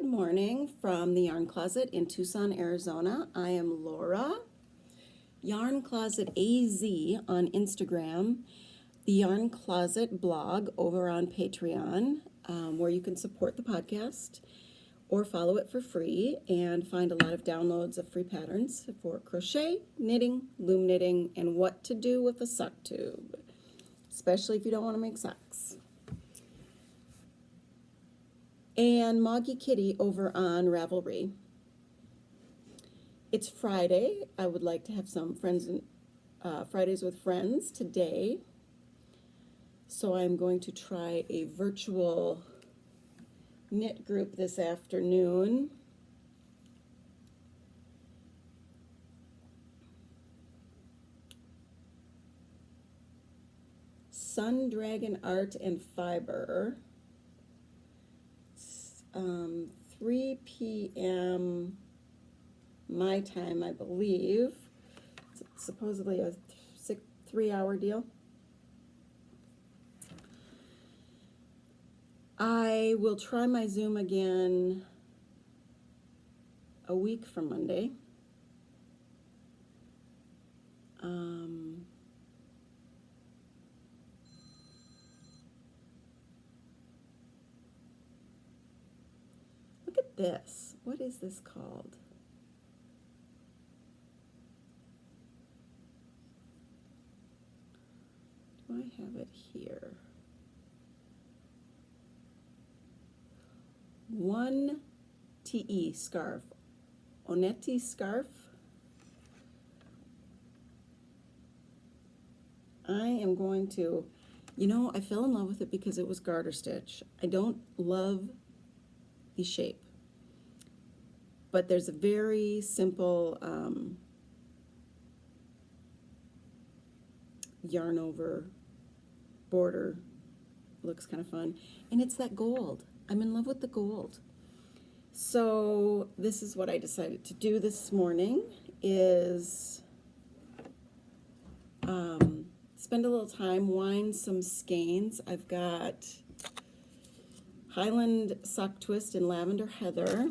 Good morning from the Yarn Closet in Tucson, Arizona. I am Laura. Yarn Closet AZ on Instagram, the Yarn Closet blog over on Patreon, where you can support the podcast or follow it for free and find a lot of downloads of free patterns for crochet, knitting, loom knitting, and what to do with a sock tube, especially if you don't want to make socks. And MawgeeKitty over on Ravelry. It's Friday. I would like to have some Fridays with friends today. So I'm going to try a virtual knit group this afternoon. Sun Dragon Art and Fiber. 3 p.m. my time, I believe. It's supposedly a 3-hour deal. I will try my Zoom again a week from Monday. Look at this. What is this called? Do I have it here? 1TE scarf. Onetti scarf. I am going to, I fell in love with it because it was garter stitch. I don't love the shape, but there's a very simple yarn over border. Looks kind of fun, and it's that gold. I'm in love with the gold. So this is what I decided to do this morning is spend a little time, wind some skeins. I've got Highland Sock Twist in Lavender Heather.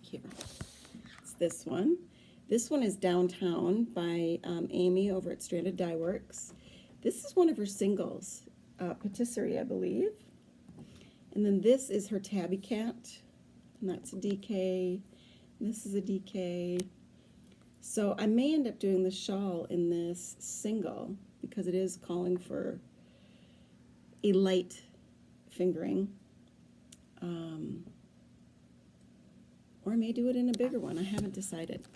Here, it's this one. This one is Downtown by Amy over at Stranded Dye Works. This is one of her singles, Patisserie, I believe. And then this is her Tabby Cat, and that's a DK. This is a DK. So I may end up doing the shawl in this single because it is calling for a light fingering. Or I may do it in a bigger one. I haven't decided.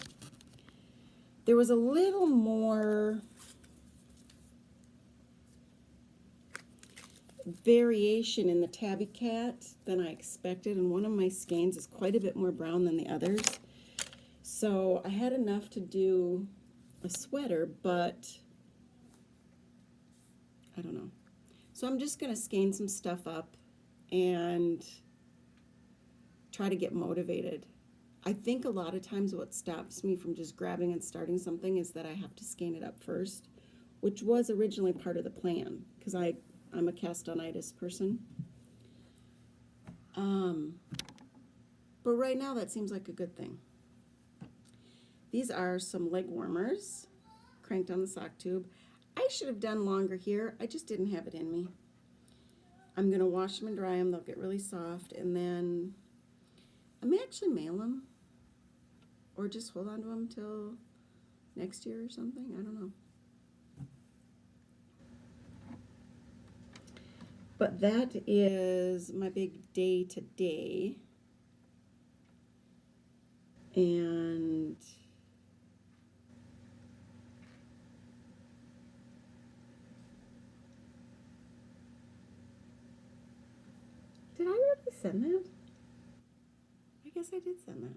There was a little more variation in the Tabby Cat than I expected, and one of my skeins is quite a bit more brown than the others. So I had enough to do a sweater, but I don't know. So I'm just going to skein some stuff up and try to get motivated. I think a lot of times what stops me from just grabbing and starting something is that I have to skein it up first, which was originally part of the plan because I'm a castonitis person. But right now that seems like a good thing. These are some leg warmers cranked on the sock tube. I should have done longer here. I just didn't have it in me. I'm going to wash them and dry them. They'll get really soft. And then I may actually mail them or just hold on to them till next year or something. I don't know. But that is my big day today. And did I really send that? I guess I did send that.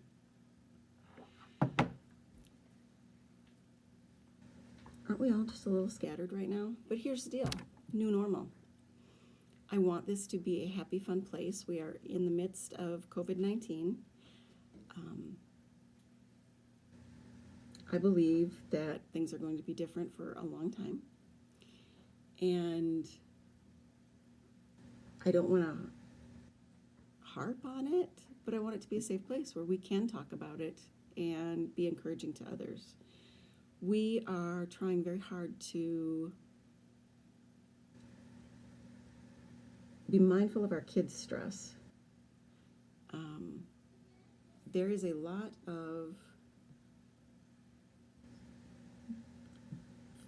Aren't we all just a little scattered right now? But here's the deal. New normal. I want this to be a happy, fun place. We are in the midst of COVID-19. I believe that things are going to be different for a long time. And I don't want to harp on it, but I want it to be a safe place where we can talk about it and be encouraging to others. We are trying very hard to be mindful of our kids' stress. There is a lot of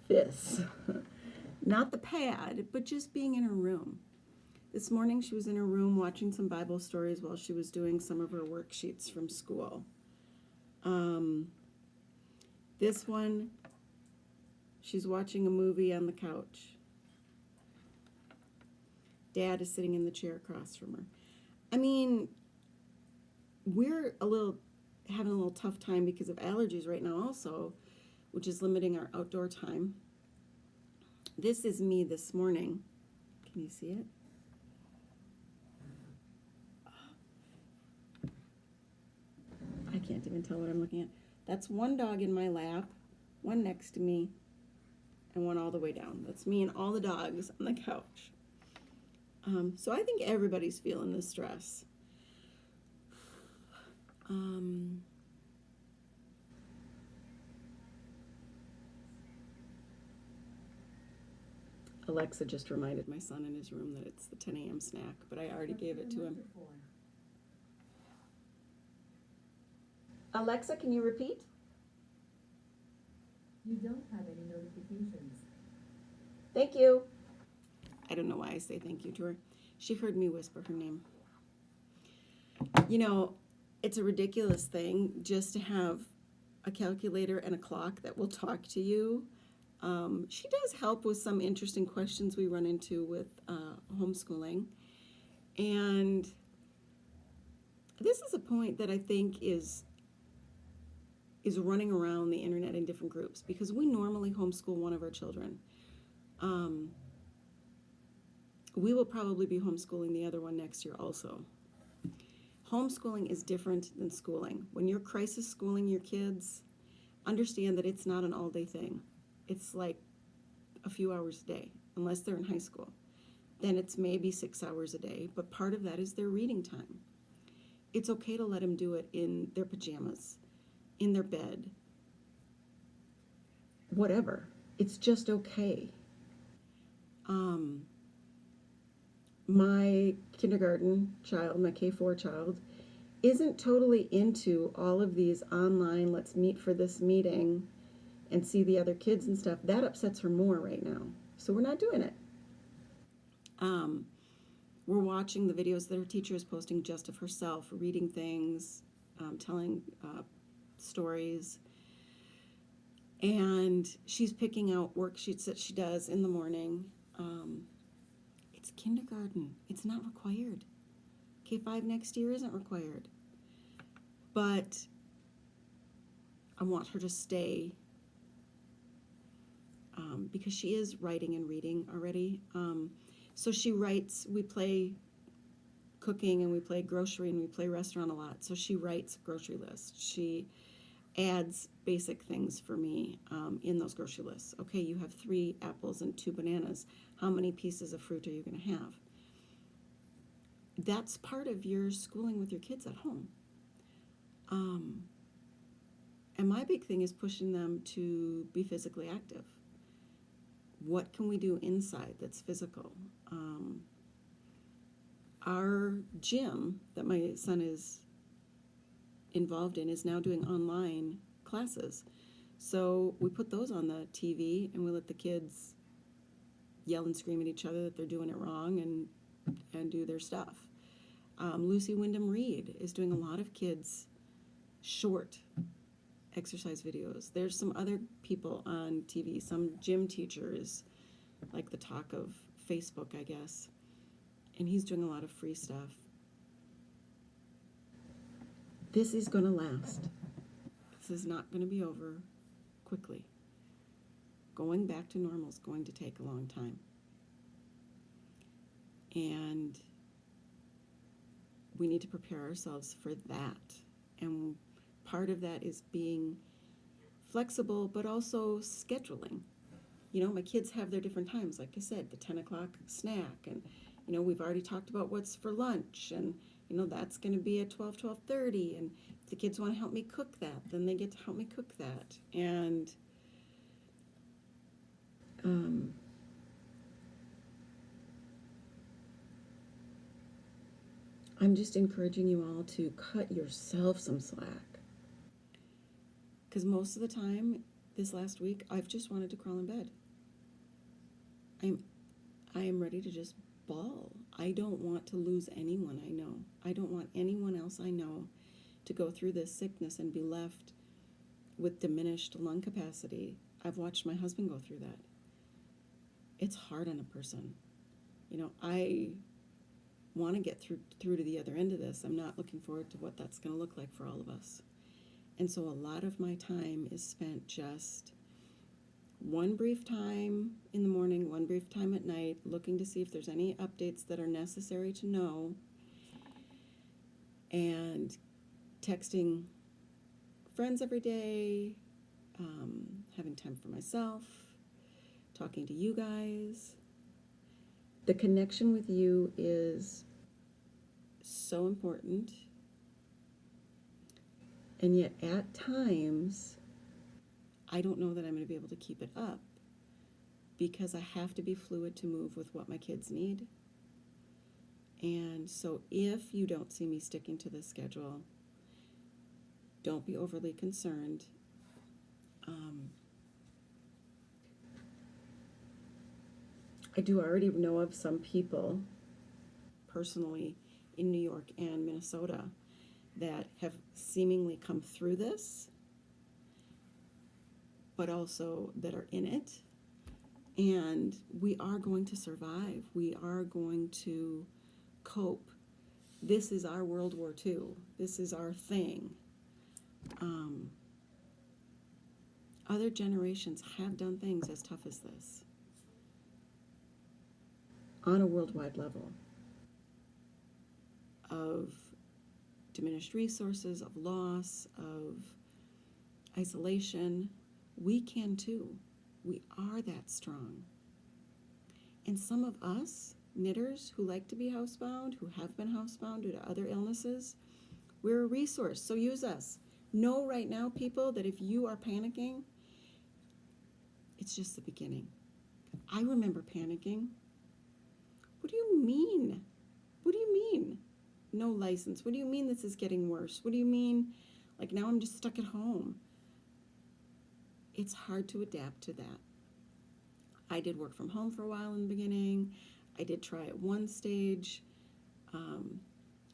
this, not the pad, but just being in her room. This morning she was in her room watching some Bible stories while she was doing some of her worksheets from school. This one, she's watching a movie on the couch. Dad is sitting in the chair across from her. I mean, we're having a little tough time because of allergies right now also, which is limiting our outdoor time. This is me this morning. Can you see it? I can't even tell what I'm looking at. That's one dog in my lap, one next to me, and one all the way down. That's me and all the dogs on the couch. So I think everybody's feeling the stress. Alexa just reminded my son in his room that it's the 10 a.m. snack, but I already gave it to him. Alexa, can you repeat? You don't have any notifications. Thank you. I don't know why I say thank you to her. She heard me whisper her name. You know, it's a ridiculous thing just to have a calculator and a clock that will talk to you. She does help with some interesting questions we run into with homeschooling. And this is a point that I think is running around the internet in different groups, because we normally homeschool one of our children. We will probably be homeschooling the other one next year also. Homeschooling is different than schooling. When you're crisis schooling your kids, understand that it's not an all-day thing. It's like a few hours a day, unless they're in high school. Then it's maybe 6 hours a day, but part of that is their reading time. It's okay to let them do it in their pajamas, in their bed, whatever. It's just okay. My kindergarten child, my K4 child, isn't totally into all of these online, let's meet for this meeting and see the other kids and stuff. That upsets her more right now. So we're not doing it. We're watching the videos that her teacher is posting just of herself, reading things, telling stories. And she's picking out worksheets that she does in the morning. It's kindergarten. It's not required. K5 next year isn't required. But I want her to stay because she is writing and reading already. So she writes, we play cooking and we play grocery and we play restaurant a lot. So she writes grocery lists. She adds basic things for me in those grocery lists. Okay, you have 3 apples and 2 bananas. How many pieces of fruit are you going to have? That's part of your schooling with your kids at home. And my big thing is pushing them to be physically active. What can we do inside that's physical? Our gym that my son is involved in is now doing online classes. So we put those on the TV and we let the kids yell and scream at each other that they're doing it wrong and do their stuff. Lucy Wyndham Reed is doing a lot of kids' short exercise videos. There's some other people on TV, some gym teachers, like the talk of Facebook, I guess. And he's doing a lot of free stuff. This is going to last. This is not going to be over quickly. Going back to normal is going to take a long time. And we need to prepare ourselves for that. And part of that is being flexible, but also scheduling. You know, my kids have their different times. Like I said, the 10 o'clock snack, and You know, we've already talked about what's for lunch, and, you know, that's going to be at 12:30, and if the kids want to help me cook that, then they get to help me cook that. And I'm just encouraging you all to cut yourself some slack. Because most of the time, this last week, I've just wanted to crawl in bed. I am ready to just bawl. I don't want to lose anyone I know. I don't want anyone else I know to go through this sickness and be left with diminished lung capacity. I've watched my husband go through that. It's hard on a person. You know, I want to get through to the other end of this. I'm not looking forward to what that's going to look like for all of us. And so a lot of my time is spent just one brief time in the morning, one brief time at night, looking to see if there's any updates that are necessary to know, and texting friends every day, having time for myself, talking to you guys. The connection with you is so important. And yet at times, I don't know that I'm going to be able to keep it up because I have to be fluid to move with what my kids need. And so if you don't see me sticking to this schedule, don't be overly concerned. I do already know of some people personally in New York and Minnesota that have seemingly come through this, but also that are in it. And we are going to survive. We are going to cope. This is our World War II. This is our thing. Other generations have done things as tough as this on a worldwide level, of diminished resources, of loss, of isolation. We can too. We are that strong. And some of us, knitters who like to be housebound, who have been housebound due to other illnesses, we're a resource, so use us. Know right now, people, that if you are panicking, it's just the beginning. I remember panicking. What do you mean? What do you mean? No license. What do you mean this is getting worse? What do you mean, like, now I'm just stuck at home? It's hard to adapt to that. I did work from home for a while in the beginning. I did try at one stage,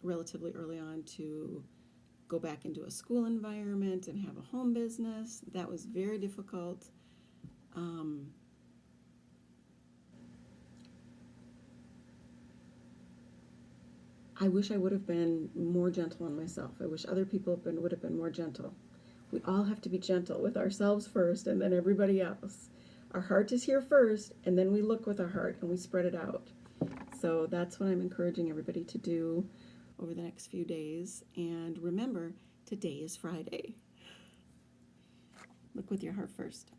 relatively early on, to go back into a school environment and have a home business. That was very difficult. I wish I would have been more gentle on myself. I wish other people would have been more gentle. We all have to be gentle with ourselves first and then everybody else. Our heart is here first, and then we look with our heart and we spread it out. So that's what I'm encouraging everybody to do over the next few days. And remember, today is Friday. Look with your heart first.